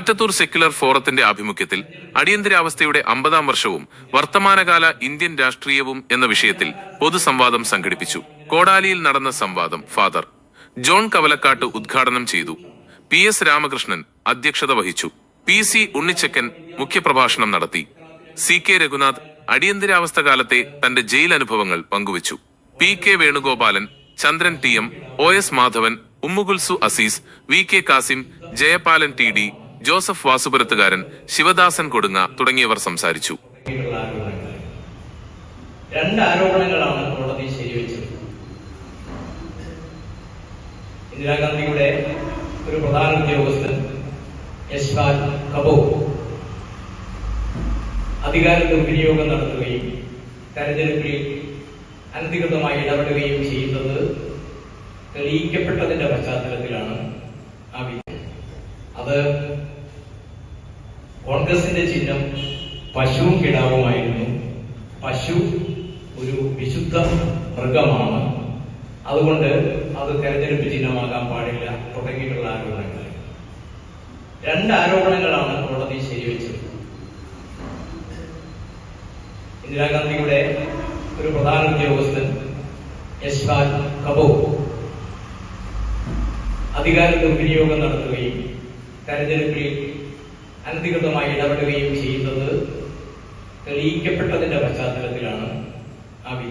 ആറ്റത്തൂർ secular ഫോറത്തിന്റെ ആഭിമുഖ്യത്തിൽ അടിയന്തരാവസ്ഥയുടെ 50-ാം വർഷവും വർത്തമാനകാല ഇന്ത്യൻ രാഷ്ട്രീയവും എന്ന വിഷയത്തിൽ പൊതുസംവാദം സംഘടിപ്പിച്ചു. കോടാലിയിൽ നടന്ന സംവാദം ഫാദർ ജോൺ കവലക്കാട്ട് ഉദ്ഘാടനം ചെയ്തു. PS രാമകൃഷ്ണൻ അധ്യക്ഷത വഹിച്ചു. PC ഉണ്ണിച്ചക്കൻ മുഖ്യപ്രഭാഷണം നടത്തി. CK രഘുനാഥ് അടിയന്തരാവസ്ഥ കാലത്തെ തന്റെ ജയിൽ അനുഭവങ്ങൾ പങ്കുവച്ചു. PK Venugopalan, Chandran TM, OS Madhavan, Ummukulsu Azeez, VK Kasim, Jayapalan TD, Joseph വാസുപുരത്തുകാരൻ, ശിവദാസൻ കൊടുങ്ങ തുടങ്ങിയവർ സംസാരിച്ചു. രണ്ട് ആരോപണങ്ങളാണ് കോടതി ശരിവെച്ചത്. ഇന്ദിരാഗാന്ധിയുടെ ഒരു പ്രധാന ഉദ്യോഗസ്ഥൻ യശ്പാൽ കപൂർ അധികാര ദുർവിനിയോഗം നടത്തുകയും തെരഞ്ഞെടുപ്പിൽ അനധികൃതമായി ഇടപെടുകയും ചെയ്യുന്നത് തെളിയിക്കപ്പെട്ടതിന്റെ പശ്ചാത്തലത്തിലാണ് ആ വിധി. അത് കോൺഗ്രസിന്റെ ചിഹ്നം പശുവും കിടാവുമായിരുന്നു. പശു ഒരു വിശുദ്ധ മൃഗമാണ്, അതുകൊണ്ട് അത് തെരഞ്ഞെടുപ്പ് ചിഹ്നമാകാൻ പാടില്ല തുടങ്ങിയിട്ടുള്ള ആരോപണങ്ങൾ. രണ്ട് ആരോപണങ്ങളാണ് കോടതി ശരിവെച്ചത്. ഇന്ദിരാഗാന്ധിയുടെ ഒരു പ്രധാന ഉദ്യോഗസ്ഥൻ യശ്പാൽ കപൂർ അധികാര ദുർവിനിയോഗം നടത്തുകയും തെരഞ്ഞെടുപ്പിൽ അനധികൃതമായി ഇടപെടുകയും ചെയ്യുന്നത് തെളിയിക്കപ്പെട്ടതിന്റെ പശ്ചാത്തലത്തിലാണ് ആ വിധി.